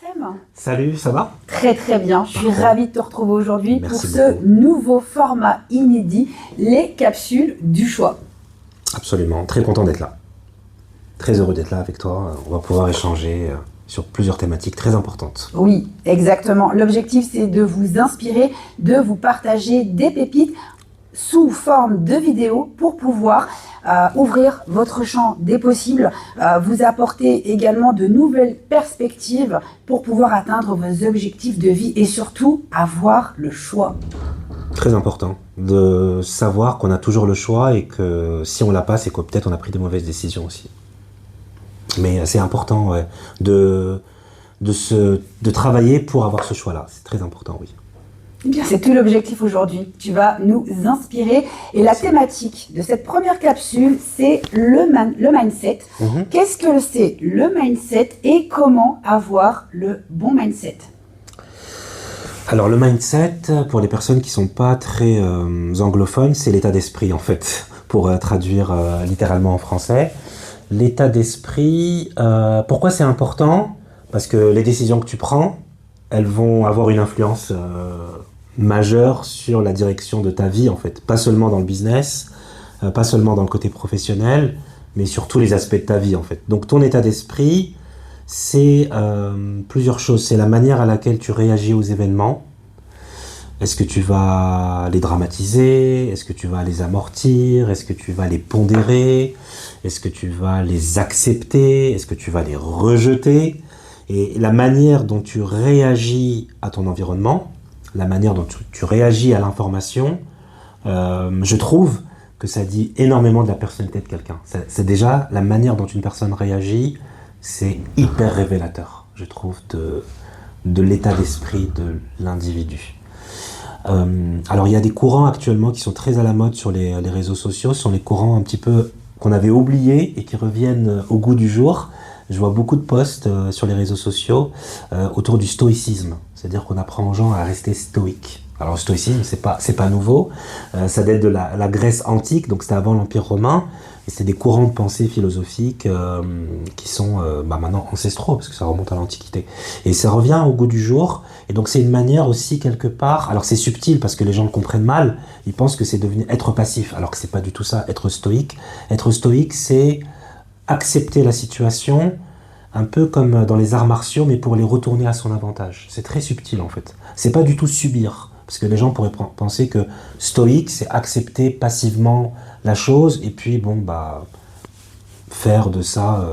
Sam? Salut, ça va? Très très bien, je suis ravie de te retrouver aujourd'hui pour Merci ce beaucoup. nouveau format inédit, les capsules du choix. Absolument, très content d'être là. Très heureux d'être là avec toi. On va pouvoir échanger sur plusieurs thématiques très importantes. Oui, exactement. L'objectif, c'est de vous inspirer, de vous partager des pépites sous forme de vidéos pour pouvoir ouvrir votre champ des possibles, vous apporter également de nouvelles perspectives pour pouvoir atteindre vos objectifs de vie et surtout avoir le choix. Très important de savoir qu'on a toujours le choix et que si on l'a pas, c'est que peut-être on a pris des mauvaises décisions aussi. Mais c'est important ouais, de travailler pour avoir ce choix-là. C'est très important, oui. Eh bien, c'est tout l'objectif aujourd'hui. Tu vas nous inspirer. Et la thématique de cette première capsule, c'est le mindset. Qu'est-ce que c'est le mindset et comment avoir le bon mindset? Alors le mindset, pour les personnes qui sont pas très anglophones, c'est l'état d'esprit en fait, pour traduire littéralement en français. L'état d'esprit, pourquoi c'est important? Parce que les décisions que tu prends, elles vont avoir une influence majeure sur la direction de ta vie en fait. Pas seulement dans le business, pas seulement dans le côté professionnel, mais sur tous les aspects de ta vie en fait. Donc ton état d'esprit, c'est plusieurs choses. C'est la manière à laquelle tu réagis aux événements. Est-ce que tu vas les dramatiser? Est-ce que tu vas les amortir? Est-ce que tu vas les pondérer? Est-ce que tu vas les accepter? Est-ce que tu vas les rejeter? Et la manière dont tu réagis à ton environnement, la manière dont tu réagis à l'information, je trouve que ça dit énormément de la personnalité de quelqu'un. C'est déjà la manière dont une personne réagit, c'est hyper révélateur, je trouve, de l'état d'esprit de l'individu. Alors il y a des courants actuellement qui sont très à la mode sur les réseaux sociaux, ce sont les courants un petit peu qu'on avait oubliés et qui reviennent au goût du jour. Je vois beaucoup de posts sur les réseaux sociaux autour du stoïcisme, c'est-à-dire qu'on apprend aux gens à rester stoïques. Alors le stoïcisme, c'est pas nouveau, ça date de la Grèce antique, donc c'était avant l'Empire romain, et c'est des courants de pensée philosophiques qui sont maintenant ancestraux, parce que ça remonte à l'Antiquité. Et ça revient au goût du jour, et donc c'est une manière aussi quelque part, alors c'est subtil parce que les gens le comprennent mal, ils pensent que c'est devenu être passif, alors que c'est pas du tout ça, être stoïque. Être stoïque, c'est accepter la situation, un peu comme dans les arts martiaux, mais pour les retourner à son avantage. C'est très subtil en fait. C'est pas du tout subir, parce que les gens pourraient penser que stoïque, c'est accepter passivement la chose, et puis faire de ça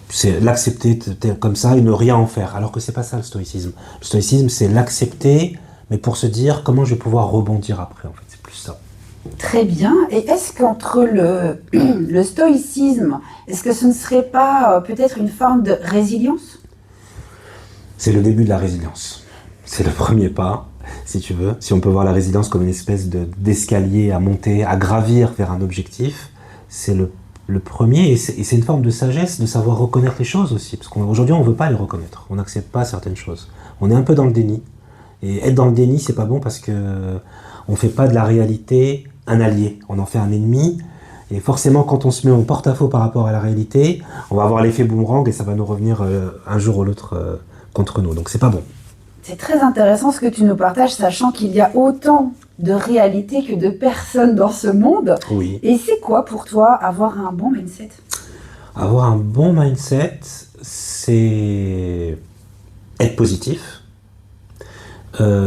c'est l'accepter comme ça et ne rien en faire, alors que c'est pas ça le stoïcisme. Le stoïcisme, c'est l'accepter, mais pour se dire comment je vais pouvoir rebondir après, en fait, c'est plus ça. Très bien. Et est-ce qu'entre le stoïcisme, est-ce que ce ne serait pas peut-être une forme de résilience? C'est le début de la résilience. C'est le premier pas, si tu veux. Si on peut voir la résilience comme une espèce d'escalier à monter, à gravir vers un objectif, c'est le premier. Et c'est une forme de sagesse de savoir reconnaître les choses aussi. Parce qu'aujourd'hui, on ne veut pas les reconnaître. On n'accepte pas certaines choses. On est un peu dans le déni. Et être dans le déni, c'est pas bon parce que on fait pas de la réalité un allié. On en fait un ennemi. Et forcément, quand on se met en porte-à-faux par rapport à la réalité, on va avoir l'effet boomerang et ça va nous revenir un jour ou l'autre contre nous. Donc c'est pas bon. C'est très intéressant ce que tu nous partages, sachant qu'il y a autant de réalités que de personnes dans ce monde. Oui. Et c'est quoi pour toi avoir un bon mindset? Avoir un bon mindset, c'est être positif.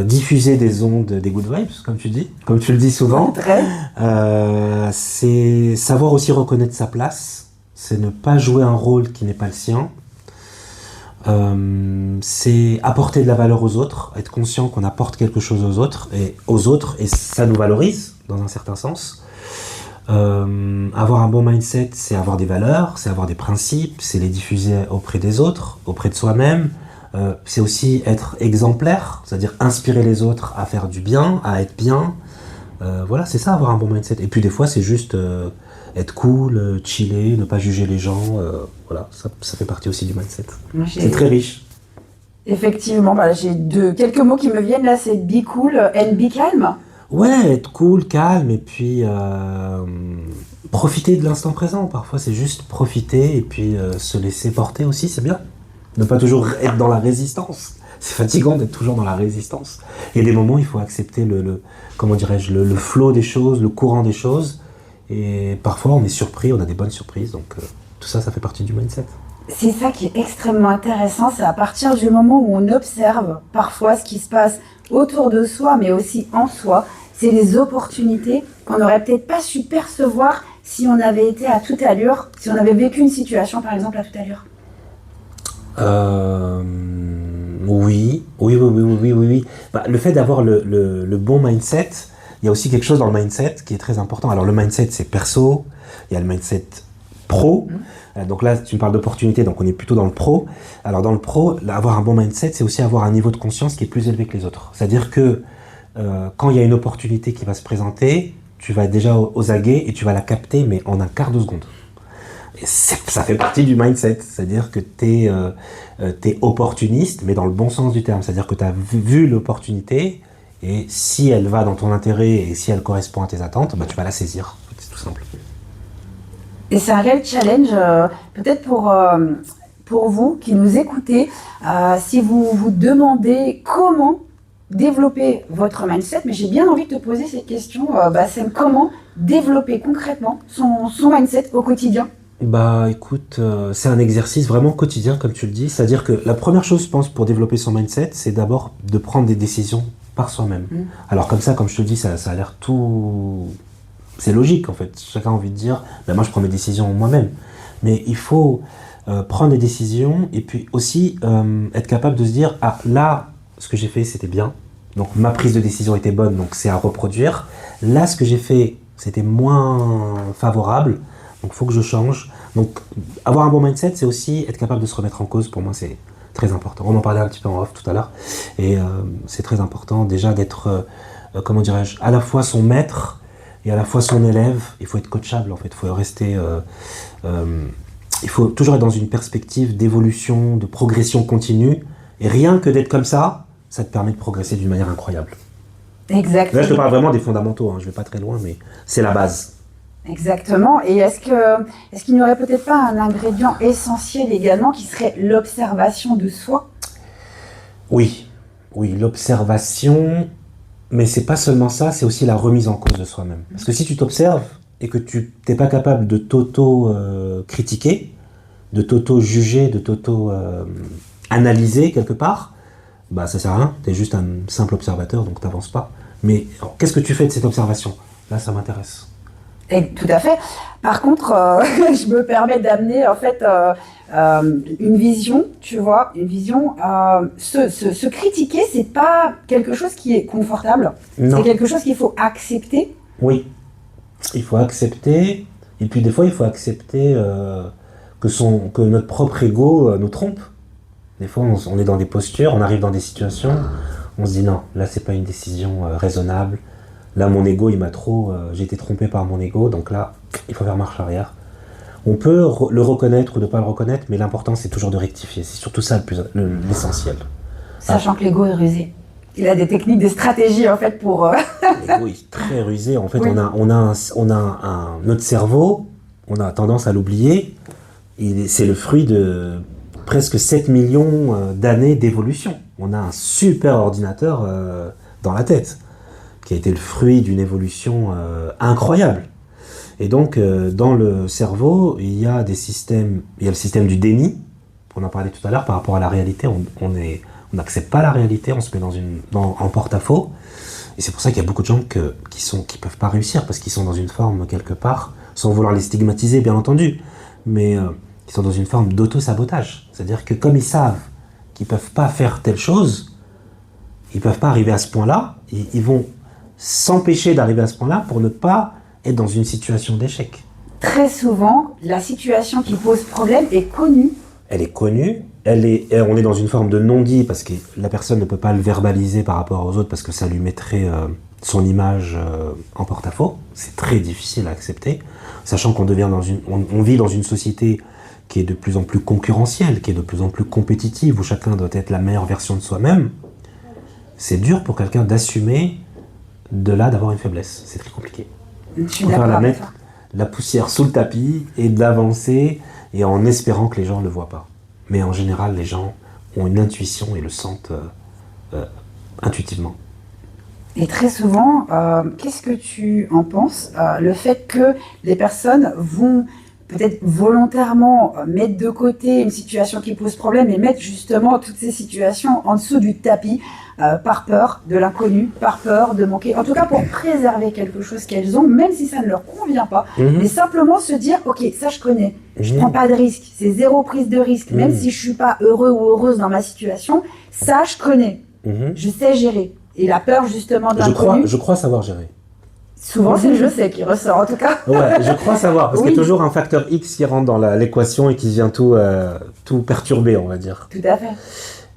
Diffuser des ondes, des good vibes, comme tu dis, comme tu le dis souvent. C'est savoir aussi reconnaître sa place, c'est ne pas jouer un rôle qui n'est pas le sien. C'est apporter de la valeur aux autres, être conscient qu'on apporte quelque chose aux autres et ça nous valorise dans un certain sens. Avoir un bon mindset, c'est avoir des valeurs, c'est avoir des principes, c'est les diffuser auprès des autres, auprès de soi-même. C'est aussi être exemplaire, c'est-à-dire inspirer les autres à faire du bien, à être bien. Voilà, c'est ça avoir un bon mindset. Et puis des fois, c'est juste être cool, chiller, ne pas juger les gens. Voilà, ça fait partie aussi du mindset. C'est très riche. Effectivement, j'ai quelques mots qui me viennent là, c'est be cool and be calm. Ouais, être cool, calme, et puis profiter de l'instant présent. Parfois, c'est juste profiter et puis se laisser porter aussi, c'est bien. Ne pas toujours être dans la résistance. C'est fatigant d'être toujours dans la résistance. Il y a des moments où il faut accepter comment dirais-je, le flow des choses, le courant des choses. Et parfois, on est surpris, on a des bonnes surprises. Donc, tout ça, ça fait partie du mindset. C'est ça qui est extrêmement intéressant, c'est à partir du moment où on observe parfois ce qui se passe autour de soi, mais aussi en soi, c'est les opportunités qu'on n'aurait peut-être pas su percevoir si on avait été à toute allure, si on avait vécu une situation par exemple à toute allure. Oui. Bah, le fait d'avoir le bon mindset, il y a aussi quelque chose dans le mindset qui est très important. Alors le mindset, c'est perso, il y a le mindset pro. Donc là, tu me parles d'opportunité, donc on est plutôt dans le pro. Alors dans le pro, avoir un bon mindset, c'est aussi avoir un niveau de conscience qui est plus élevé que les autres. C'est-à-dire que quand il y a une opportunité qui va se présenter, tu vas être déjà aux aguets et tu vas la capter, mais en un quart de seconde. Et ça fait partie du mindset, c'est-à-dire que tu es opportuniste, mais dans le bon sens du terme. C'est-à-dire que tu as vu l'opportunité, et si elle va dans ton intérêt et si elle correspond à tes attentes, bah, tu vas la saisir. C'est tout simple. Et c'est un réel challenge, peut-être pour vous qui nous écoutez, si vous vous demandez comment développer votre mindset, mais j'ai bien envie de te poser cette question, c'est comment développer concrètement son mindset au quotidien? Bah écoute, c'est un exercice vraiment quotidien comme tu le dis, c'est-à-dire que la première chose je pense pour développer son mindset, c'est d'abord de prendre des décisions par soi-même. Alors comme ça, comme je te le dis, ça a l'air tout... C'est logique en fait, chacun a envie de dire, moi je prends mes décisions moi-même. Mais il faut prendre des décisions et puis aussi être capable de se dire, ah là, ce que j'ai fait c'était bien, donc ma prise de décision était bonne, donc c'est à reproduire. Là, ce que j'ai fait, c'était moins favorable, donc il faut que je change. Donc avoir un bon mindset, c'est aussi être capable de se remettre en cause, pour moi c'est très important. On en parlait un petit peu en off tout à l'heure, et c'est très important déjà d'être, comment dirais-je, à la fois son maître, et à la fois son élève. Il faut être coachable en fait, il faut rester... il faut toujours être dans une perspective d'évolution, de progression continue, et rien que d'être comme ça te permet de progresser d'une manière incroyable. Exactement. Là je te parle vraiment des fondamentaux, je ne vais pas très loin, mais c'est la base. Exactement, et est-ce qu'il n'y aurait peut-être pas un ingrédient essentiel également qui serait l'observation de soi? Oui, l'observation... Mais c'est pas seulement ça, c'est aussi la remise en cause de soi-même. Parce que si tu t'observes et que tu n'es pas capable de t'auto-critiquer, de t'auto-juger, de t'auto-analyser quelque part, bah ça sert à rien, tu es juste un simple observateur, donc tu n'avances pas. Mais qu'est-ce que tu fais de cette observation? Là, ça m'intéresse. Et, tout à fait. Par contre, je me permets d'amener en fait une vision, tu vois, une vision. Se critiquer, c'est pas quelque chose qui est confortable. Non. C'est quelque chose qu'il faut accepter. Oui, il faut accepter. Et puis des fois, il faut accepter que notre propre ego nous trompe. Des fois, on est dans des postures, on arrive dans des situations, on se dit non, là, c'est pas une décision raisonnable. Là, mon ego, j'ai été trompé par mon ego, donc là, il faut faire marche arrière. On peut le reconnaître ou ne pas le reconnaître, mais l'important, c'est toujours de rectifier. C'est surtout ça l'essentiel. Sachant que l'ego est rusé. Il a des techniques, des stratégies, en fait, pour... L'ego est très rusé. En fait, oui. Notre cerveau, on a tendance à l'oublier. C'est le fruit de presque 7 millions d'années d'évolution. On a un super ordinateur dans la tête, qui a été le fruit d'une évolution incroyable. Et donc, dans le cerveau, il y a le système du déni, on en parlait tout à l'heure, par rapport à la réalité. On n'accepte pas la réalité, on se met en porte-à-faux. Et c'est pour ça qu'il y a beaucoup de gens qui peuvent pas réussir, parce qu'ils sont dans une forme, quelque part, sans vouloir les stigmatiser, bien entendu, mais ils sont dans une forme d'auto-sabotage. C'est-à-dire que comme ils savent qu'ils peuvent pas faire telle chose, ils peuvent pas arriver à ce point-là, ils vont s'empêcher d'arriver à ce point-là pour ne pas être dans une situation d'échec. Très souvent, la situation qui pose problème est connue. Elle est connue, on est dans une forme de non-dit parce que la personne ne peut pas le verbaliser par rapport aux autres parce que ça lui mettrait son image en porte-à-faux. C'est très difficile à accepter, sachant qu'on vit dans une société qui est de plus en plus concurrentielle, qui est de plus en plus compétitive, où chacun doit être la meilleure version de soi-même. C'est dur pour quelqu'un d'assumer d'avoir une faiblesse. C'est très compliqué. Je suis d'accord avec la poussière sous le tapis et d'avancer et en espérant que les gens ne le voient pas. mais en général, les gens ont une intuition et le sentent intuitivement. Et très souvent, qu'est-ce que tu en penses, le fait que les personnes vont peut-être volontairement mettre de côté une situation qui pose problème et mettre justement toutes ces situations en dessous du tapis par peur de l'inconnu, par peur de manquer, en tout cas pour préserver quelque chose qu'elles ont, même si ça ne leur convient pas, mais simplement se dire, ok, ça je connais, je prends pas de risque, c'est zéro prise de risque, même si je suis pas heureux ou heureuse dans ma situation, ça je connais, je sais gérer. Et la peur justement de l'inconnu. Je crois savoir gérer. Souvent, c'est le je sais qui ressort, en tout cas. Ouais, je crois savoir, parce qu'il y a toujours un facteur X qui rentre dans l'équation et qui vient tout perturber, on va dire. Tout à fait.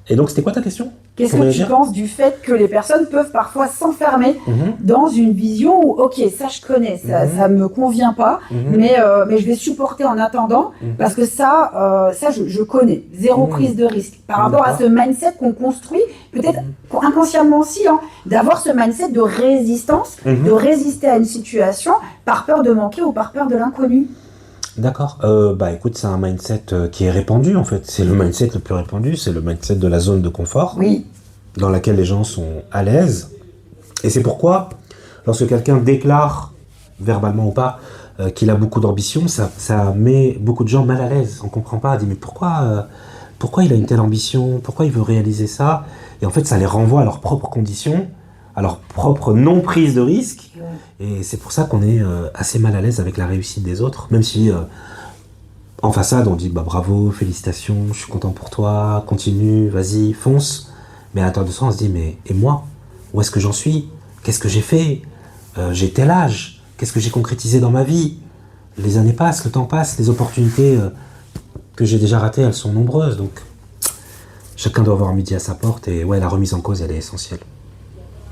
Et donc, c'était quoi ta question? Qu'est-ce que tu penses du fait que les personnes peuvent parfois s'enfermer dans une vision où, ok, ça je connais, ça me convient pas, mais je vais supporter en attendant, parce que ça je connais, zéro prise de risque. Par rapport à ce mindset qu'on construit, peut-être inconsciemment aussi, d'avoir ce mindset de résistance, de résister à une situation par peur de manquer ou par peur de l'inconnu. D'accord. Écoute, c'est un mindset qui est répandu en fait. C'est le mindset le plus répandu, c'est le mindset de la zone de confort, oui, dans laquelle les gens sont à l'aise. Et c'est pourquoi, lorsque quelqu'un déclare, verbalement ou pas, qu'il a beaucoup d'ambition, ça met beaucoup de gens mal à l'aise. On comprend pas, on dit mais pourquoi il a une telle ambition, pourquoi il veut réaliser ça? Et en fait, ça les renvoie à leurs propres conditions, à leur propre non-prise de risque. Et c'est pour ça qu'on est assez mal à l'aise avec la réussite des autres, même si en façade on dit bah bravo, félicitations, je suis content pour toi, continue, vas-y, fonce. Mais à l'intérieur de soi on se dit mais et moi? Où est-ce que j'en suis? Qu'est-ce que j'ai fait? J'ai tel âge? Qu'est-ce que j'ai concrétisé dans ma vie? Les années passent, le temps passe, les opportunités que j'ai déjà ratées, elles sont nombreuses. Donc chacun doit avoir midi à sa porte et ouais, la remise en cause elle est essentielle.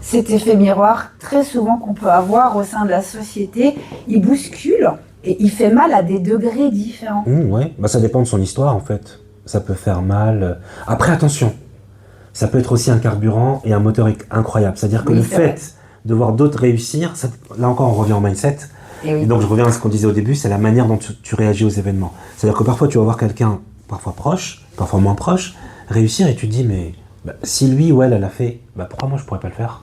Cet effet miroir, très souvent qu'on peut avoir au sein de la société, il bouscule et il fait mal à des degrés différents. Ouais, ça dépend de son histoire en fait. Ça peut faire mal. Après, attention, ça peut être aussi un carburant et un moteur incroyable. C'est-à-dire que le fait de voir d'autres réussir, là encore on revient au mindset. Et donc je reviens à ce qu'on disait au début, c'est la manière dont tu réagis aux événements. C'est-à-dire que parfois tu vas voir quelqu'un, parfois proche, parfois moins proche, réussir et tu te dis mais si lui ou elle a fait, pourquoi moi je pourrais pas le faire?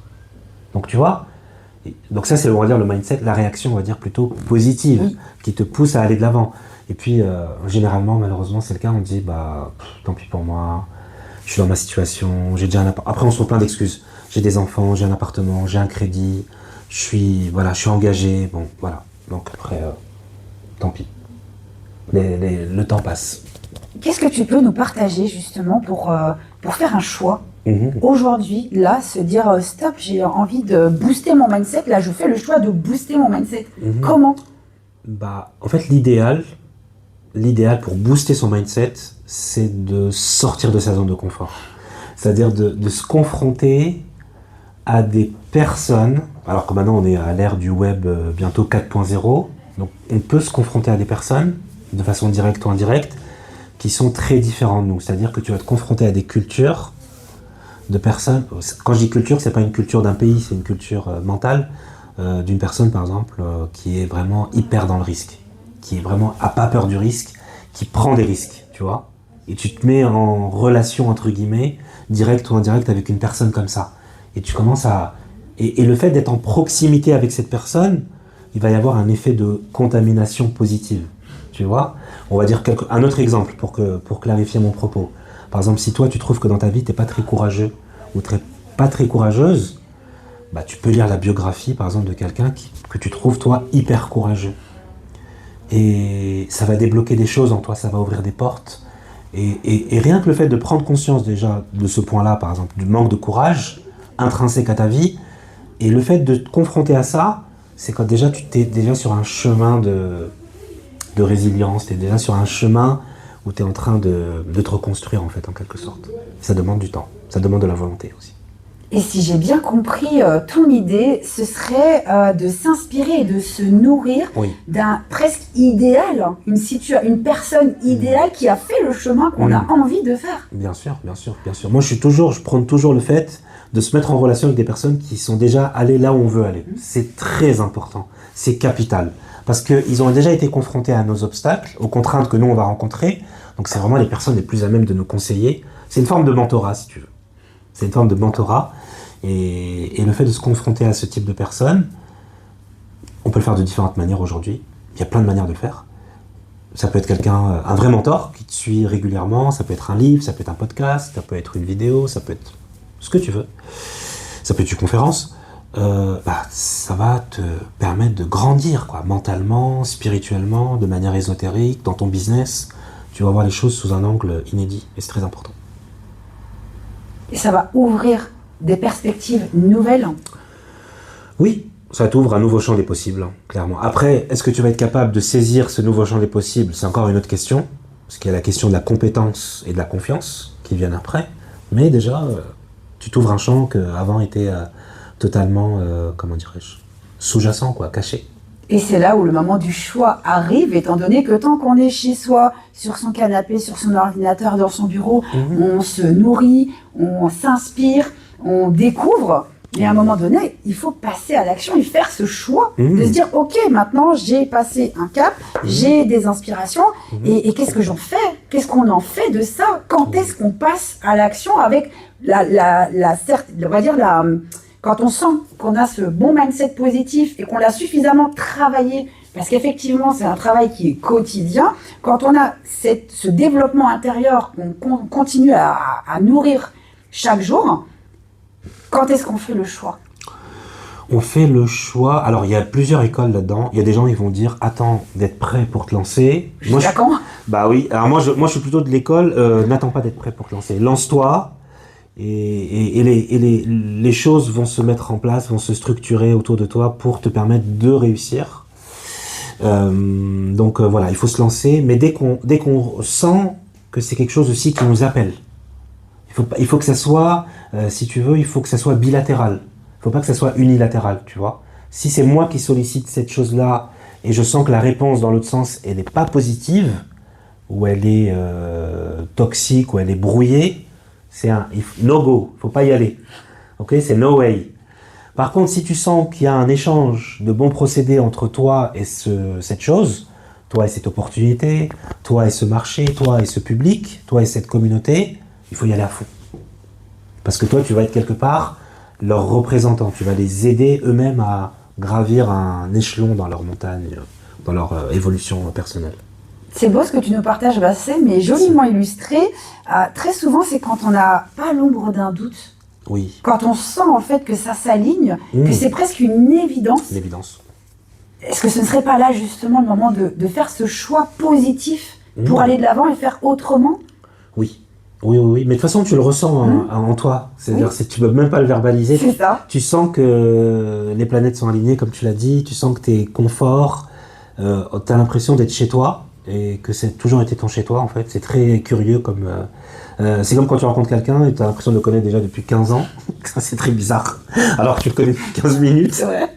Donc tu vois, donc ça c'est on va dire le mindset, la réaction on va dire plutôt positive, qui te pousse à aller de l'avant. Et puis généralement malheureusement c'est le cas, on dit tant pis pour moi, je suis dans ma situation, j'ai déjà un appart. Après on se trouve plein d'excuses. J'ai des enfants, j'ai un appartement, j'ai un crédit, je suis engagé, bon voilà. Donc après tant pis. Le temps passe. Qu'est-ce que tu peux nous partager justement pour faire un choix? Aujourd'hui, là, se dire stop, j'ai envie de booster mon mindset. Là, je fais le choix de booster mon mindset. Comment? En fait, l'idéal pour booster son mindset, c'est de sortir de sa zone de confort. C'est-à-dire de se confronter à des personnes. Alors que maintenant, on est à l'ère du web bientôt 4.0. Donc, on peut se confronter à des personnes de façon directe ou indirecte qui sont très différentes de nous. C'est-à-dire que tu vas te confronter à des cultures de personnes. Quand je dis culture, c'est pas une culture d'un pays, c'est une culture mentale d'une personne par exemple qui est vraiment hyper dans le risque, qui est vraiment a pas peur du risque, qui prend des risques, tu vois. Et tu te mets en relation entre guillemets, direct ou indirect avec une personne comme ça. Et tu commences à et le fait d'être en proximité avec cette personne, il va y avoir un effet de contamination positive, tu vois. On va dire un autre exemple pour clarifier mon propos. Par exemple, si toi tu trouves que dans ta vie t'es pas très courageux ou pas très courageuse, tu peux lire la biographie par exemple de quelqu'un que tu trouves toi hyper courageux. Et ça va débloquer des choses en toi, ça va ouvrir des portes. Et rien que le fait de prendre conscience déjà de ce point-là, par exemple, du manque de courage intrinsèque à ta vie, et le fait de te confronter à ça, c'est quand déjà tu t'es déjà sur un chemin de résilience, tu es déjà sur un chemin où tu es en train de te reconstruire en fait, en quelque sorte. Ça demande du temps, ça demande de la volonté aussi. Et si j'ai bien compris ton idée, ce serait de s'inspirer et de se nourrir d'un presque idéal, une personne idéale qui a fait le chemin qu'on a envie de faire. Bien sûr, bien sûr, bien sûr. Moi je prône toujours le fait de se mettre en relation avec des personnes qui sont déjà allées là où on veut aller. C'est très important, c'est capital. parce qu'ils ont déjà été confrontés à nos obstacles, aux contraintes que nous on va rencontrer. Donc c'est vraiment les personnes les plus à même de nous conseiller. C'est une forme de mentorat, si tu veux. C'est une forme de mentorat. Et le fait de se confronter à ce type de personnes, on peut le faire de différentes manières aujourd'hui. Il y a plein de manières de le faire. Ça peut être quelqu'un, un vrai mentor qui te suit régulièrement, ça peut être un livre, ça peut être un podcast, ça peut être une vidéo, ça peut être ce que tu veux. Ça peut être une conférence. Ça va te permettre de grandir, quoi, mentalement, spirituellement, de manière ésotérique, dans ton business. Tu vas voir les choses sous un angle inédit et c'est très important. Et ça va ouvrir des perspectives nouvelles. Oui, ça t'ouvre un nouveau champ des possibles, clairement. Après, est-ce que tu vas être capable de saisir ce nouveau champ des possibles? C'est encore une autre question, parce qu'il y a la question de la compétence et de la confiance qui viennent après. Mais déjà, tu t'ouvres un champ qui avant était totalement, comment dirais-je, sous-jacent, quoi, caché. Et c'est là où le moment du choix arrive, étant donné que tant qu'on est chez soi, sur son canapé, sur son ordinateur, dans son bureau, on se nourrit, on s'inspire, on découvre. Et à un moment donné, il faut passer à l'action et faire ce choix de se dire, ok, maintenant j'ai passé un cap, j'ai des inspirations, et qu'est-ce que j'en fais? Qu'est-ce qu'on en fait de ça? Quand est-ce qu'on passe à l'action avec on va dire quand on sent qu'on a ce bon mindset positif et qu'on l'a suffisamment travaillé, parce qu'effectivement c'est un travail qui est quotidien, quand on a ce développement intérieur qu'on continue à nourrir chaque jour, quand est-ce qu'on fait le choix? On fait le choix. Alors, il y a plusieurs écoles là-dedans. Il y a des gens qui vont dire attends d'être prêt pour te lancer. Jusqu'à quand? Bah oui. Alors, moi, je suis plutôt de l'école n'attends pas d'être prêt pour te lancer. Lance-toi et les choses vont se mettre en place, vont se structurer autour de toi pour te permettre de réussir. Donc, voilà, il faut se lancer. Mais dès qu'on sent que c'est quelque chose aussi qui nous appelle, il faut que ça soit, si tu veux, il faut que ça soit bilatéral. Il faut pas que ça soit unilatéral, tu vois. Si c'est moi qui sollicite cette chose-là et je sens que la réponse dans l'autre sens, elle n'est pas positive, ou elle est toxique, ou elle est brouillée, c'est un no-go, faut pas y aller. Ok, c'est no way. Par contre, si tu sens qu'il y a un échange de bons procédés entre toi et cette chose, toi et cette opportunité, toi et ce marché, toi et ce public, toi et cette communauté, il faut y aller à fond. Parce que toi, tu vas être quelque part leur représentant. Tu vas les aider eux-mêmes à gravir un échelon dans leur montagne, dans leur évolution personnelle. C'est beau ce que tu nous partages, Basset, mais joliment illustré. Très souvent, c'est quand on n'a pas l'ombre d'un doute. Oui. Quand on sent en fait que ça s'aligne, que c'est presque une évidence. Une évidence. Est-ce que ce ne serait pas là justement le moment de faire ce choix positif pour aller de l'avant et faire autrement? Oui. Oui. Mais de toute façon, tu le ressens en toi. C'est-à-dire que tu ne peux même pas le verbaliser. C'est ça. Tu sens que les planètes sont alignées, comme tu l'as dit. Tu sens que tu es confort. Tu as l'impression d'être chez toi et que c'est toujours été ton chez toi, en fait. C'est très curieux. C'est comme quand tu rencontres quelqu'un et tu as l'impression de le connaître déjà depuis 15 ans. Ça, c'est très bizarre. Alors que tu le connais depuis 15 minutes. C'est vrai.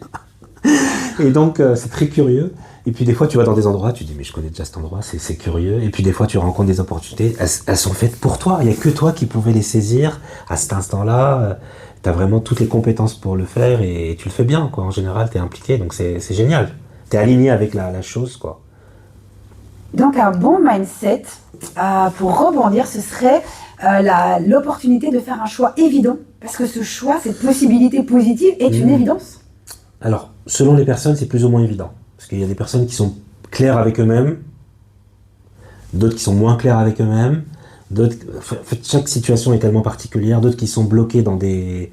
Et donc, c'est très curieux. Et puis des fois, tu vas dans des endroits, tu dis mais je connais déjà cet endroit, c'est curieux. Et puis des fois, tu rencontres des opportunités, elles sont faites pour toi. Il n'y a que toi qui pouvais les saisir à cet instant-là. Tu as vraiment toutes les compétences pour le faire et tu le fais bien, quoi. En général, tu es impliqué, donc c'est génial. Tu es aligné avec la chose, quoi. Donc un bon mindset, pour rebondir, ce serait l'opportunité de faire un choix évident. Parce que ce choix, cette possibilité positive est une évidence. Alors, selon les personnes, c'est plus ou moins évident. Parce qu'il y a des personnes qui sont claires avec eux-mêmes, d'autres qui sont moins claires avec eux-mêmes, d'autres, chaque situation est tellement particulière, d'autres qui sont bloqués dans des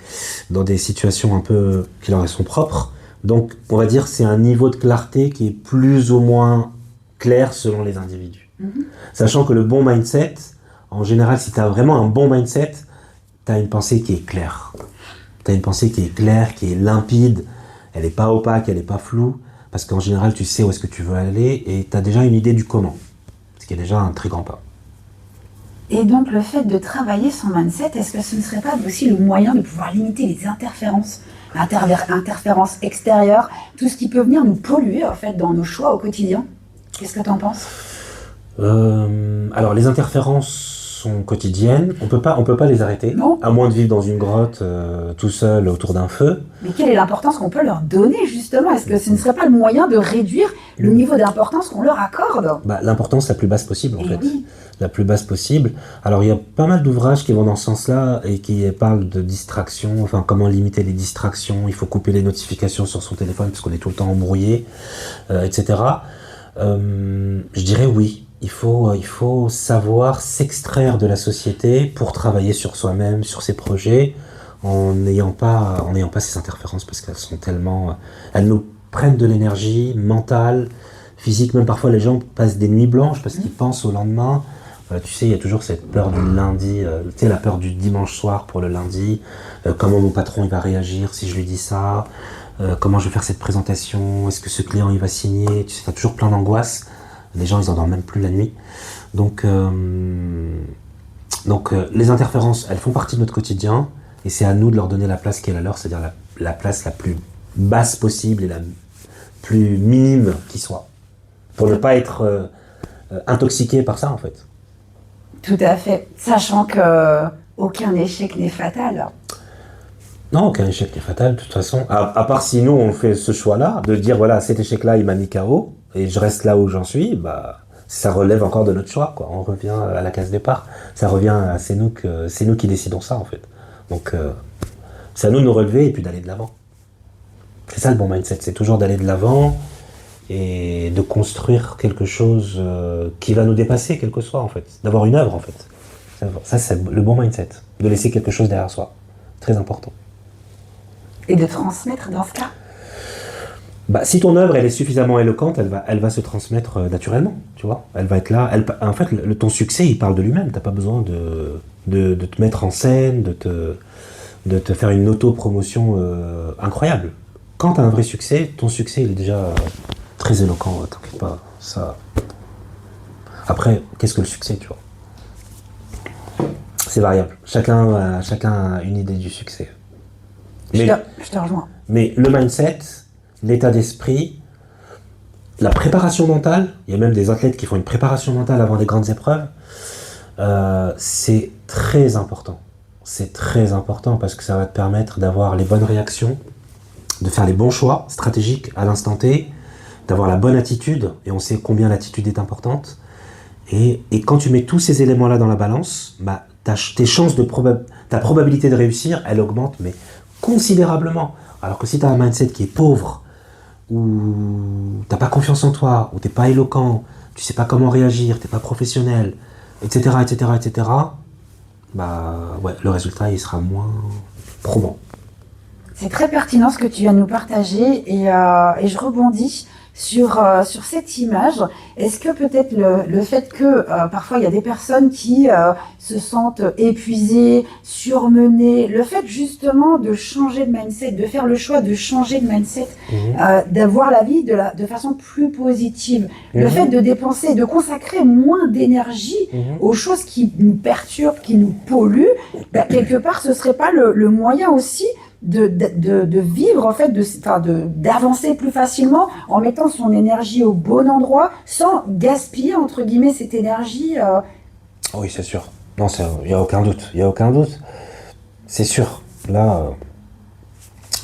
situations un peu qui leur sont propres. Donc, on va dire c'est un niveau de clarté qui est plus ou moins clair selon les individus. Sachant que le bon mindset, en général, si tu as vraiment un bon mindset, tu as une pensée qui est claire. Tu as une pensée qui est claire, qui est limpide, elle n'est pas opaque, elle n'est pas floue. Parce qu'en général, tu sais où est-ce que tu veux aller et tu as déjà une idée du comment. Ce qui est déjà un très grand pas. Et donc, le fait de travailler son mindset, est-ce que ce ne serait pas aussi le moyen de pouvoir limiter les interférences extérieures, tout ce qui peut venir nous polluer en fait, dans nos choix au quotidien? Qu'est-ce que tu en penses? Alors, les interférences, façon quotidienne. On peut pas les arrêter. Non. À moins de vivre dans une grotte tout seul autour d'un feu. Mais quelle est l'importance qu'on peut leur donner, justement? Est-ce que ce ne serait pas le moyen de réduire le niveau d'importance qu'on leur accorde? L'importance la plus basse possible, en fait. Oui. La plus basse possible. Alors, il y a pas mal d'ouvrages qui vont dans ce sens-là et qui parlent de distraction, enfin, comment limiter les distractions, il faut couper les notifications sur son téléphone parce qu'on est tout le temps embrouillé, etc. Je dirais oui. Il faut savoir s'extraire de la société pour travailler sur soi-même, sur ses projets, en n'ayant pas ces interférences parce qu'elles sont tellement... elles nous prennent de l'énergie mentale, physique. Même parfois, les gens passent des nuits blanches parce qu'ils pensent au lendemain. Tu sais, il y a toujours cette peur du lundi, tu sais, la peur du dimanche soir pour le lundi. Comment mon patron il va réagir si je lui dis ça, comment je vais faire cette présentation, est-ce que ce client il va signer, tu sais, t'as toujours plein d'angoisses. Les gens ils endorment même plus la nuit. Donc les interférences, elles font partie de notre quotidien et c'est à nous de leur donner la place qui est la leur, c'est-à-dire la place la plus basse possible et la plus minime qui soit, pour ne pas être intoxiqué par ça en fait. Tout à fait, sachant que aucun échec n'est fatal. Non, aucun échec n'est fatal de toute façon, à part si nous on fait ce choix-là, de dire voilà cet échec-là il m'a mis KO et je reste là où j'en suis, ça relève encore de notre choix, quoi. On revient à la case départ, ça revient à c'est nous qui décidons ça en fait. Donc c'est à nous de nous relever et puis d'aller de l'avant. C'est ça le bon mindset, c'est toujours d'aller de l'avant et de construire quelque chose qui va nous dépasser, quel que soit en fait, d'avoir une œuvre en fait. Ça c'est le bon mindset, de laisser quelque chose derrière soi, très important. Et de transmettre dans ce cas? Si ton œuvre elle est suffisamment éloquente, elle va se transmettre naturellement, tu vois. Elle va être là. En fait, ton succès, il parle de lui-même. T'as pas besoin de te mettre en scène, de te faire une auto-promotion incroyable. Quand t'as un vrai succès, ton succès il est déjà très éloquent. T'inquiète pas. Ça. Après, qu'est-ce que le succès, tu vois? C'est variable. Chacun a une idée du succès. Je te rejoins. Mais le mindset, l'état d'esprit, la préparation mentale, il y a même des athlètes qui font une préparation mentale avant des grandes épreuves, c'est très important. C'est très important parce que ça va te permettre d'avoir les bonnes réactions, de faire les bons choix stratégiques à l'instant T, d'avoir la bonne attitude, et on sait combien l'attitude est importante. Et quand tu mets tous ces éléments-là dans la balance, tes chances ta probabilité de réussir, elle augmente, mais considérablement. Alors que si tu as un mindset qui est pauvre, ou t'as pas confiance en toi, ou t'es pas éloquent, tu sais pas comment réagir, t'es pas professionnel, etc., le résultat il sera moins probant. C'est très pertinent ce que tu viens de nous partager et je rebondis sur cette image. Est-ce que peut-être le fait que parfois il y a des personnes qui se sentent épuisées, surmenées, le fait justement de changer de mindset, de faire le choix de changer de mindset, d'avoir la vie de façon plus positive, le fait de dépenser, de consacrer moins d'énergie aux choses qui nous perturbent, qui nous polluent, quelque part ce serait pas le moyen aussi de vivre en fait, d'avancer plus facilement en mettant son énergie au bon endroit sans gaspiller entre guillemets cette énergie. Oui, c'est sûr. Non, il y a aucun doute. C'est sûr. Là,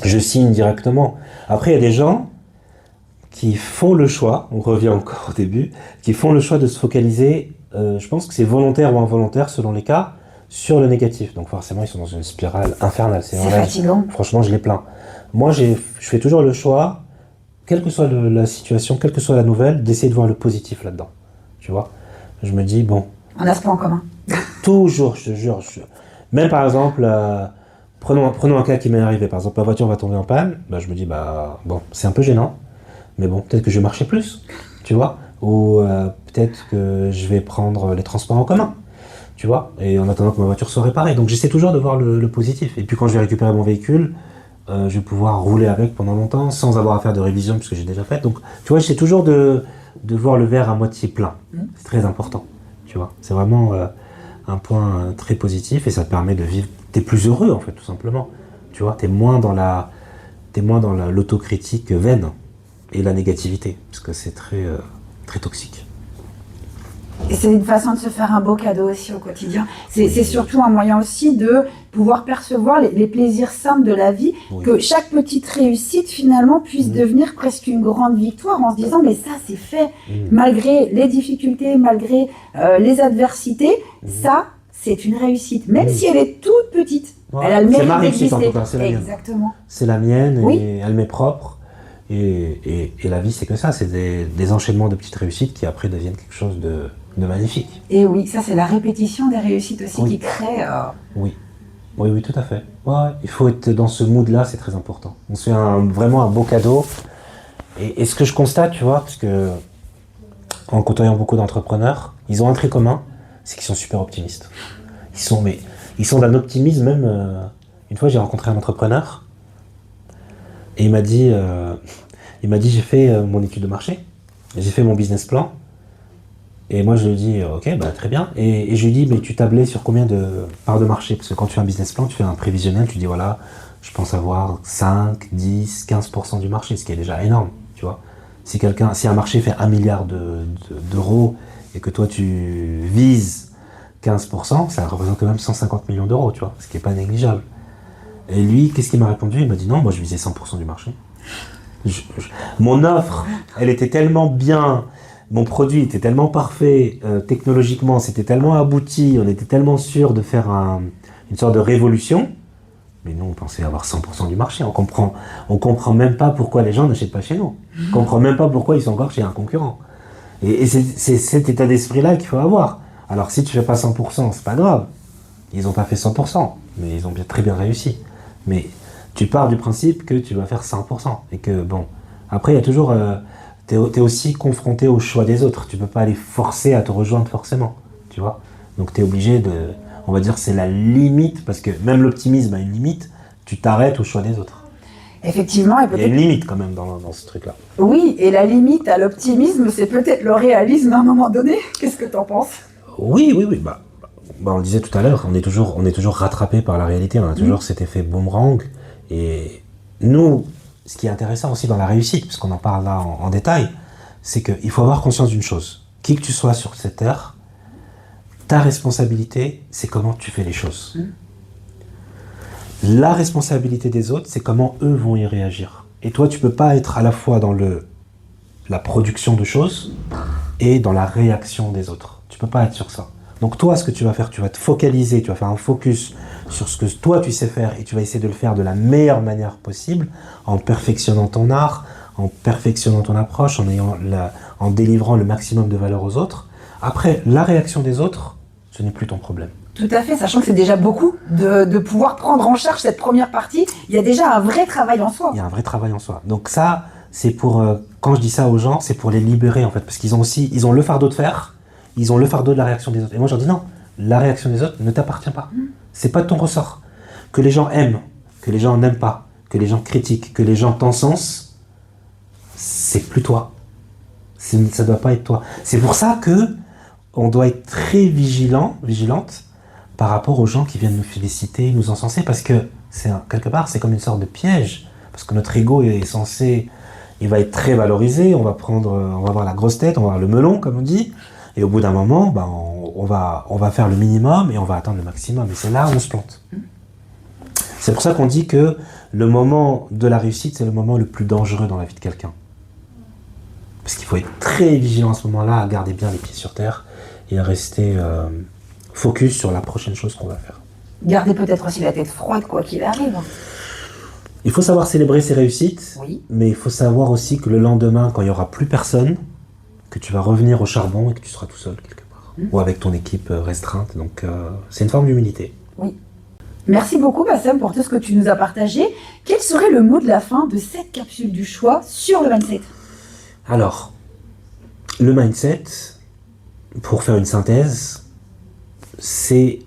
je signe directement. Après, il y a des gens qui font le choix, on revient encore au début, qui font le choix de se focaliser, je pense que c'est volontaire ou involontaire selon les cas, sur le négatif. Donc forcément, ils sont dans une spirale infernale. C'est fatigant. Franchement, je les plains. Moi, je fais toujours le choix, quelle que soit la situation, quelle que soit la nouvelle, d'essayer de voir le positif là-dedans. Tu vois? Je me dis, bon... On a ce point en commun. Toujours, je te jure. Même par exemple, prenons un cas qui m'est arrivé. Par exemple, la voiture va tomber en panne. Je me dis, bon, c'est un peu gênant. Mais bon, peut-être que je vais marcher plus. Tu vois? Ou peut-être que je vais prendre les transports en commun. Tu vois, et en attendant que ma voiture soit réparée. Donc j'essaie toujours de voir le positif. Et puis quand je vais récupérer mon véhicule, je vais pouvoir rouler avec pendant longtemps sans avoir à faire de révision puisque j'ai déjà fait. Donc tu vois, j'essaie toujours de voir le verre à moitié plein. C'est très important. Tu vois, c'est vraiment un point très positif et ça te permet de vivre. T'es plus heureux en fait, tout simplement. Tu vois, t'es moins dans l'autocritique vaine et la négativité parce que c'est très très toxique. Et c'est une façon de se faire un beau cadeau aussi au quotidien. C'est surtout un moyen aussi de pouvoir percevoir les plaisirs simples de la vie, que chaque petite réussite finalement puisse devenir presque une grande victoire en se disant mais ça c'est fait, malgré les difficultés, malgré les adversités, ça c'est une réussite, même si elle est toute petite. Ouais. Elle a le mérite c'est ma réussite en d'exister. tout cas, c'est la mienne. Exactement. C'est la mienne Oui. et elle m'est propre. Et la vie, c'est que ça, c'est des enchaînements de petites réussites qui après deviennent quelque chose de magnifique. Et oui, ça c'est la répétition des réussites aussi qui crée... Oui. Oui, tout à fait. Ouais, il faut être dans ce mood-là, c'est très important. On se fait vraiment un beau cadeau. Et ce que je constate, tu vois, parce que en côtoyant beaucoup d'entrepreneurs, ils ont un trait commun, c'est qu'ils sont super optimistes. Ils sont d'un optimisme même. Une fois, j'ai rencontré un entrepreneur et il m'a dit j'ai fait mon étude de marché, j'ai fait mon business plan. Et moi, je lui dis, ok, bah, très bien. Et je lui dis, mais tu tablais sur combien de parts de marché? Parce que quand tu fais un business plan, tu fais un prévisionnel, tu dis, voilà, je pense avoir 5, 10, 15% du marché, ce qui est déjà énorme, tu vois. Si un marché fait 1 milliard d'euros et que toi, tu vises 15%, ça représente quand même 150 millions d'euros, tu vois, ce qui n'est pas négligeable. Et lui, qu'est-ce qu'il m'a répondu? Il m'a dit, non, moi, je visais 100% du marché. Mon offre, elle était tellement bien... Mon produit était tellement parfait, technologiquement, c'était tellement abouti, on était tellement sûr de faire une sorte de révolution. Mais nous, on pensait avoir 100% du marché. On comprend même pas pourquoi les gens n'achètent pas chez nous. On comprend même pas pourquoi ils sont encore chez un concurrent. Et c'est cet état d'esprit-là qu'il faut avoir. Alors, si tu fais pas 100%, c'est pas grave. Ils ont pas fait 100%, mais ils ont très bien réussi. Mais tu pars du principe que tu vas faire 100%. Et que, bon, après, il y a toujours... T'es aussi confronté au choix des autres. Tu peux pas les forcer à te rejoindre forcément, tu vois. Donc t'es obligé on va dire c'est la limite, parce que même l'optimisme a une limite, tu t'arrêtes au choix des autres. Effectivement, et il y a une limite quand même dans ce truc-là. Oui, et la limite à l'optimisme, c'est peut-être le réalisme à un moment donné. Qu'est-ce que t'en penses? Oui. Bah, on le disait tout à l'heure, on est toujours rattrapé par la réalité, on a toujours cet effet boomerang. Et nous, ce qui est intéressant aussi dans la réussite, puisqu'on en parle là en détail, c'est qu'il faut avoir conscience d'une chose. Qui que tu sois sur cette terre, ta responsabilité, c'est comment tu fais les choses. La responsabilité des autres, c'est comment eux vont y réagir. Et toi, tu peux pas être à la fois dans la production de choses et dans la réaction des autres. Tu peux pas être sur ça. Donc toi, ce que tu vas faire, tu vas te focaliser, tu vas faire un focus sur ce que toi tu sais faire et tu vas essayer de le faire de la meilleure manière possible, en perfectionnant ton art, en perfectionnant ton approche, en délivrant le maximum de valeur aux autres. Après, la réaction des autres, ce n'est plus ton problème. Tout à fait, sachant que c'est déjà beaucoup de pouvoir prendre en charge cette première partie. Il y a déjà un vrai travail en soi. Il y a un vrai travail en soi. Donc ça, c'est pour, quand je dis ça aux gens, c'est pour les libérer en fait, parce qu'ils ont le fardeau de faire, ils ont le fardeau de la réaction des autres. Et moi je leur dis non, la réaction des autres ne t'appartient pas. C'est pas de ton ressort. Que les gens aiment, que les gens n'aiment pas, que les gens critiquent, que les gens t'encensent, c'est plus toi. Ça doit pas être toi. C'est pour ça que on doit être très vigilante par rapport aux gens qui viennent nous féliciter, nous encenser, parce que quelque part c'est comme une sorte de piège, parce que notre ego est censé, il va être très valorisé, on va avoir la grosse tête, on va avoir le melon comme on dit, et au bout d'un moment, on va faire le minimum et on va atteindre le maximum, et c'est là où on se plante. C'est pour ça qu'on dit que le moment de la réussite, c'est le moment le plus dangereux dans la vie de quelqu'un. Parce qu'il faut être très vigilant à ce moment-là, à garder bien les pieds sur terre et à rester focus sur la prochaine chose qu'on va faire. Garder peut-être aussi la tête froide quoi qu'il arrive. Il faut savoir célébrer ses réussites, oui. Mais il faut savoir aussi que le lendemain, quand il n'y aura plus personne, que tu vas revenir au charbon et que tu seras tout seul quelque part. Ou avec ton équipe restreinte. Donc c'est une forme d'humilité. Oui. Merci beaucoup Bassem pour tout ce que tu nous as partagé. Quel serait le mot de la fin de cette capsule du choix sur le mindset? Alors, le mindset, pour faire une synthèse, c'est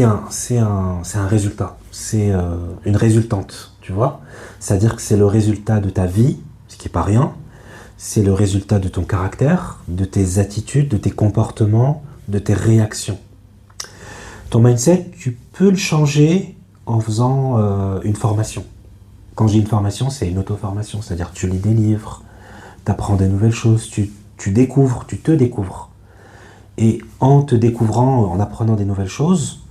un résultat, c'est une résultante, tu vois. C'est-à-dire que c'est le résultat de ta vie, ce qui n'est pas rien, c'est le résultat de ton caractère, de tes attitudes, de tes comportements, de tes réactions. Ton mindset, tu peux le changer en faisant une formation. Quand je dis une formation, c'est une auto-formation, c'est-à-dire que tu lis des livres, tu apprends des nouvelles choses, tu découvres, tu te découvres. Et en te découvrant, en apprenant des nouvelles choses,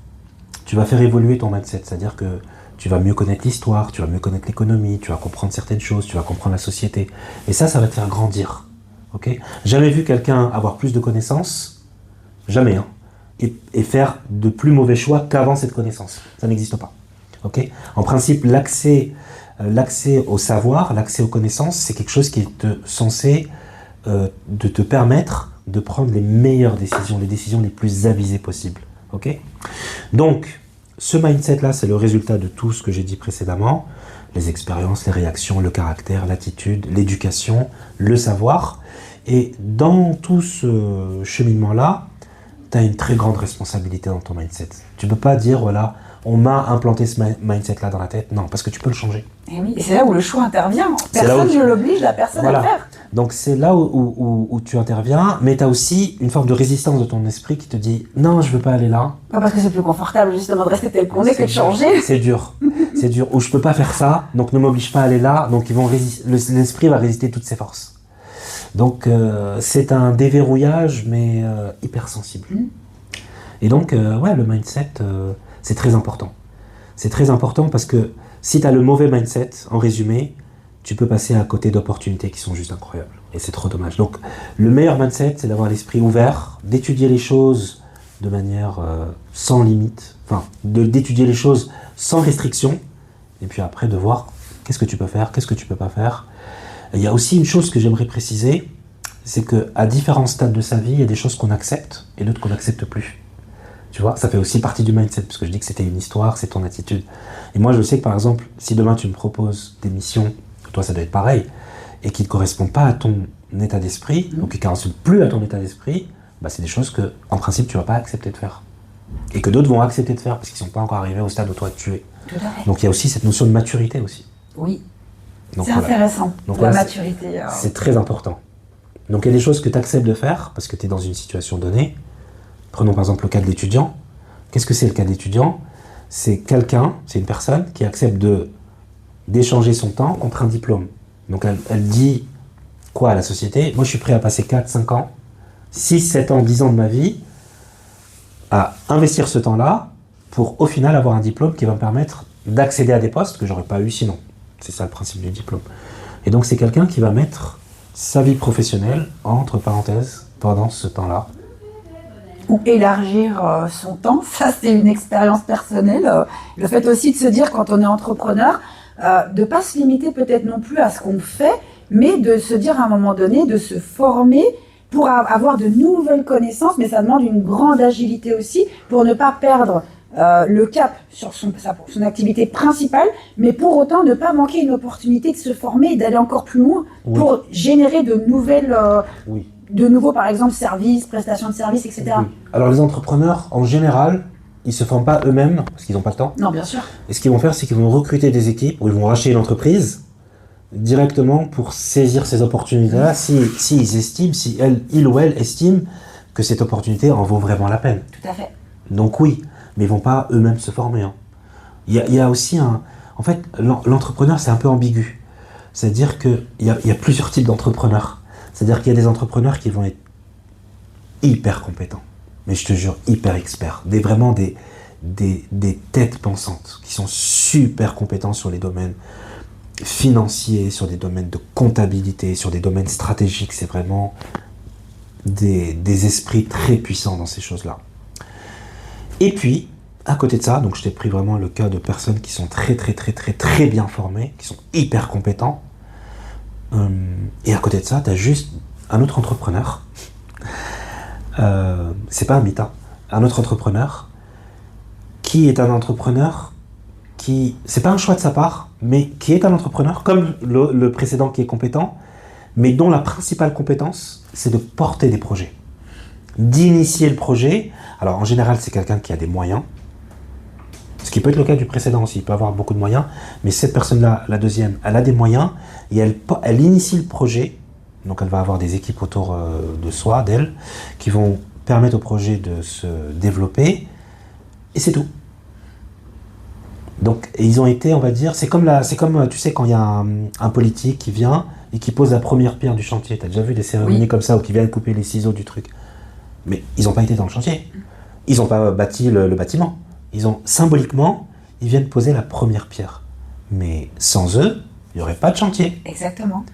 tu vas faire évoluer ton mindset. C'est-à-dire que tu vas mieux connaître l'histoire, tu vas mieux connaître l'économie, tu vas comprendre certaines choses, tu vas comprendre la société. Et ça va te faire grandir. Okay, jamais vu quelqu'un avoir plus de connaissances, jamais, hein, et faire de plus mauvais choix qu'avant cette connaissance. Ça n'existe pas. Okay, en principe, l'accès au savoir, l'accès aux connaissances, c'est quelque chose qui est censé de te permettre de prendre les meilleures décisions, les décisions les plus avisées possibles. Okay, donc, ce mindset-là, c'est le résultat de tout ce que j'ai dit précédemment. Les expériences, les réactions, le caractère, l'attitude, l'éducation, le savoir. Et dans tout ce cheminement-là, tu as une très grande responsabilité dans ton mindset. Tu ne peux pas dire, voilà, on m'a implanté ce mindset-là dans la tête. Non, parce que tu peux le changer. Et oui, et c'est là où le choix intervient. Personne ne l'oblige, la personne à le faire. Donc c'est là où tu interviens, mais tu as aussi une forme de résistance de ton esprit qui te dit « Non, je ne veux pas aller là. » Pas parce que c'est plus confortable justement de rester tel qu'on est que de changer. C'est dur. C'est dur. Ou je ne peux pas faire ça, donc ne m'oblige pas à aller là. Donc l'esprit va résister toutes ses forces. Donc c'est un déverrouillage, mais hypersensible. Et donc, ouais, le mindset, c'est très important. C'est très important parce que si tu as le mauvais mindset, en résumé, tu peux passer à côté d'opportunités qui sont juste incroyables. Et c'est trop dommage. Donc, le meilleur mindset, c'est d'avoir l'esprit ouvert, d'étudier les choses de manière sans limite, enfin, d'étudier les choses sans restriction, et puis après de voir qu'est-ce que tu peux faire, qu'est-ce que tu peux pas faire. Et il y a aussi une chose que j'aimerais préciser, c'est qu'à différents stades de sa vie, il y a des choses qu'on accepte et d'autres qu'on n'accepte plus. Tu vois, ça fait aussi partie du mindset, parce que je dis que c'était une histoire, c'est ton attitude. Et moi, je sais que par exemple, si demain tu me proposes des missions, toi ça doit être pareil, et qui ne correspondent pas à ton état d'esprit, ou qui ne correspondent plus à ton état d'esprit, bah, c'est des choses que, en principe, tu ne vas pas accepter de faire. Et que d'autres vont accepter de faire, parce qu'ils ne sont pas encore arrivés au stade où toi tu es. Donc il y a aussi cette notion de maturité aussi. Oui, donc, c'est intéressant, donc, la maturité. C'est très important. Donc il y a des choses que tu acceptes de faire, parce que tu es dans une situation donnée. Prenons par exemple le cas de l'étudiant. Qu'est-ce que c'est le cas de l'étudiant ? C'est quelqu'un, c'est une personne qui accepte d'échanger son temps contre un diplôme. Donc elle dit quoi à la société ? Moi je suis prêt à passer 4, 5 ans, 6, 7 ans, 10 ans de ma vie à investir ce temps-là pour au final avoir un diplôme qui va me permettre d'accéder à des postes que j'aurais pas eu sinon. C'est ça le principe du diplôme. Et donc c'est quelqu'un qui va mettre sa vie professionnelle entre parenthèses pendant ce temps-là. Ou élargir son temps, ça c'est une expérience personnelle. Le fait aussi de se dire quand on est entrepreneur, de ne pas se limiter peut-être non plus à ce qu'on fait, mais de se dire à un moment donné, de se former pour avoir de nouvelles connaissances, mais ça demande une grande agilité aussi pour ne pas perdre le cap sur son activité principale, mais pour autant ne pas manquer une opportunité de se former et d'aller encore plus loin pour générer de nouvelles... de nouveaux, par exemple, services, prestations de services, etc. Oui. Alors, les entrepreneurs, en général, ils ne se forment pas eux-mêmes, parce qu'ils n'ont pas le temps. Non, bien sûr. Et ce qu'ils vont faire, c'est qu'ils vont recruter des équipes, ou ils vont racheter une entreprise, directement pour saisir ces opportunités-là, s'ils estiment, si il ou elle estime que cette opportunité en vaut vraiment la peine. Tout à fait. Donc oui, mais ils ne vont pas eux-mêmes se former. Hein. Il y a aussi un... En fait, l'entrepreneur, c'est un peu ambigu. C'est-à-dire qu'il y a plusieurs types d'entrepreneurs. C'est-à-dire qu'il y a des entrepreneurs qui vont être hyper compétents, mais je te jure, hyper experts, vraiment des têtes pensantes, qui sont super compétents sur les domaines financiers, sur des domaines de comptabilité, sur des domaines stratégiques. C'est vraiment des esprits très puissants dans ces choses-là. Et puis, à côté de ça, donc je t'ai pris vraiment le cas de personnes qui sont très bien formées, qui sont hyper compétents. Et à côté de ça, tu as juste un autre entrepreneur. C'est pas un mythe, hein. Un autre entrepreneur qui est un entrepreneur qui, c'est pas un choix de sa part, mais qui est un entrepreneur, comme le précédent qui est compétent, mais dont la principale compétence, c'est de porter des projets, d'initier le projet. Alors en général, c'est quelqu'un qui a des moyens, ce qui peut être le cas du précédent aussi, il peut avoir beaucoup de moyens, mais cette personne-là, la deuxième, elle a des moyens et elle initie le projet, donc elle va avoir des équipes autour de soi, d'elle, qui vont permettre au projet de se développer, et c'est tout. Donc ils ont été, on va dire, c'est comme tu sais quand il y a un politique qui vient et qui pose la première pierre du chantier, tu as déjà vu des cérémonies comme ça, où qui viennent couper les ciseaux du truc. Mais ils n'ont pas été dans le chantier. Ils n'ont pas bâti le bâtiment. Symboliquement, ils viennent poser la première pierre. Mais sans eux, il n'y aurait pas de chantier. Exactement.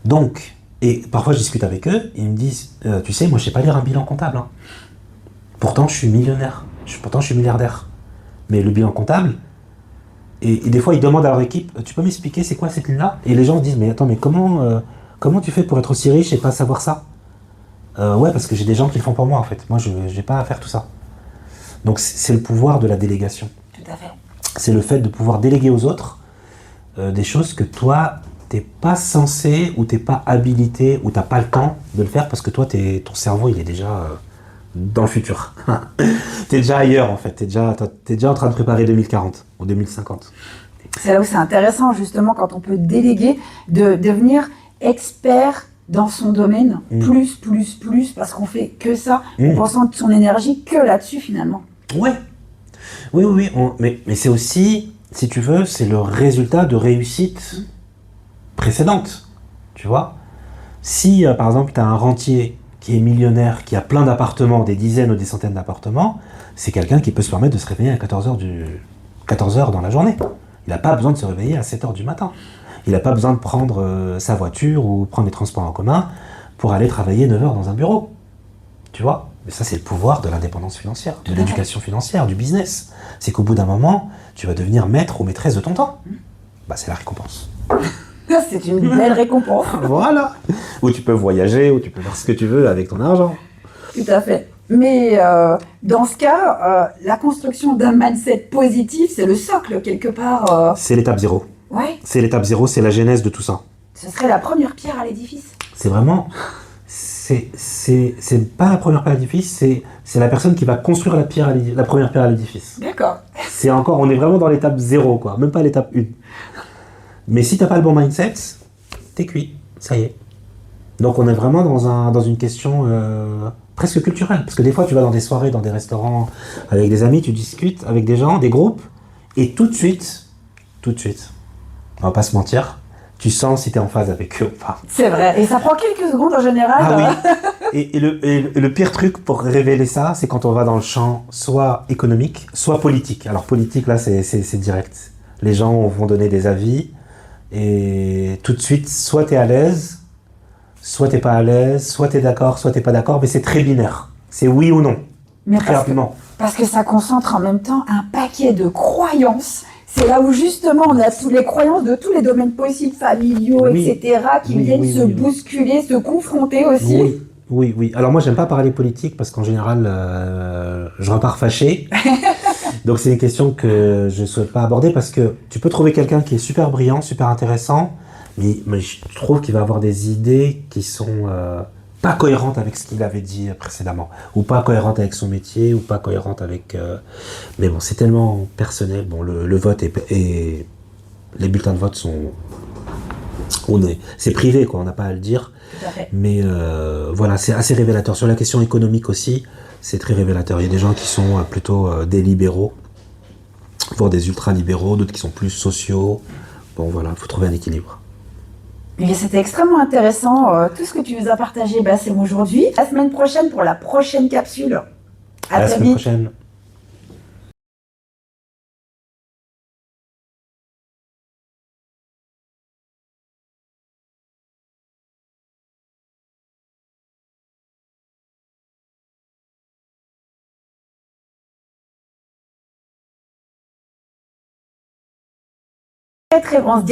Donc, et parfois je discute avec eux, ils me disent, tu sais, moi je sais pas lire un bilan comptable. Hein. Pourtant je suis millionnaire, pourtant je suis milliardaire. Mais le bilan comptable, et des fois ils demandent à leur équipe, tu peux m'expliquer c'est quoi cette ligne-là? Et les gens disent, mais attends, mais comment tu fais pour être aussi riche et pas savoir ça? Ouais, parce que j'ai des gens qui le font pour moi en fait. Moi je n'ai pas à faire tout ça. Donc c'est le pouvoir de la délégation. Tout à fait. C'est le fait de pouvoir déléguer aux autres des choses que toi, t'es pas censé, ou t'es pas habilité, ou t'as pas le temps de le faire parce que toi, ton cerveau, il est déjà dans le futur. T'es déjà ailleurs en fait. T'es déjà en train de préparer 2040 ou 2050. C'est là où c'est intéressant justement quand on peut déléguer, de devenir expert dans son domaine, plus, parce qu'on fait que ça, on concentre son énergie que là-dessus finalement. Ouais. Oui. Mais c'est aussi, si tu veux, c'est le résultat de réussite précédente. Tu vois? Si, par exemple, tu as un rentier qui est millionnaire, qui a plein d'appartements, des dizaines ou des centaines d'appartements, c'est quelqu'un qui peut se permettre de se réveiller à 14 heures dans la journée. Il n'a pas besoin de se réveiller à 7 heures du matin. Il n'a pas besoin de prendre sa voiture ou prendre les transports en commun pour aller travailler 9 heures dans un bureau. Tu vois? Mais ça, c'est le pouvoir de l'indépendance financière, de l'éducation financière, du business. C'est qu'au bout d'un moment, tu vas devenir maître ou maîtresse de ton temps. Bah, c'est la récompense. C'est une belle récompense. Voilà. Où tu peux voyager, où tu peux faire ce que tu veux avec ton argent. Tout à fait. Mais dans ce cas, la construction d'un mindset positif, c'est le socle quelque part. C'est l'étape zéro. Ouais. C'est l'étape zéro, c'est la genèse de tout ça. Ce serait la première pierre à l'édifice. C'est vraiment... C'est pas la première pierre à l'édifice, c'est la personne qui va construire la première pierre à l'édifice. D'accord. On est vraiment dans l'étape zéro, quoi. Même pas l'étape 1. Mais si t'as pas le bon mindset, t'es cuit. Ça y est. Donc on est vraiment dans une question presque culturelle. Parce que des fois, tu vas dans des soirées, dans des restaurants, avec des amis, tu discutes avec des gens, des groupes, et tout de suite, on va pas se mentir, tu sens si t'es en phase avec eux ou pas. C'est vrai. Et ça prend quelques secondes en général. Ah oui. Et le pire truc pour révéler ça, c'est quand on va dans le champ soit économique, soit politique. Alors politique, là, c'est direct. Les gens vont donner des avis, et tout de suite, soit t'es à l'aise, soit t'es pas à l'aise, soit t'es d'accord, soit t'es pas d'accord, mais c'est très binaire. C'est oui ou non. Mais très rapidement. Parce que ça concentre en même temps un paquet de croyances. C'est là où justement on a toutes les croyances de tous les domaines possibles, familiaux, etc., qui viennent se bousculer, se confronter aussi. Oui. Alors moi, j'aime pas parler politique parce qu'en général, je repars fâché. Donc c'est une question que je ne souhaite pas aborder parce que tu peux trouver quelqu'un qui est super brillant, super intéressant, mais je trouve qu'il va avoir des idées qui sont pas cohérentes avec ce qu'il avait dit précédemment, ou pas cohérentes avec son métier, ou pas cohérentes avec... Mais bon, c'est tellement personnel. Bon, le vote et les bulletins de vote sont... C'est privé, quoi, on n'a pas à le dire. Tout à fait. Mais voilà, c'est assez révélateur. Sur la question économique aussi, c'est très révélateur. Il y a des gens qui sont plutôt des libéraux, voire des ultra-libéraux, d'autres qui sont plus sociaux. Bon voilà, il faut trouver un équilibre. Et c'était extrêmement intéressant. Tout ce que tu nous as partagé, c'est aujourd'hui. La semaine prochaine pour la prochaine capsule. À la semaine prochaine. Très, on se dit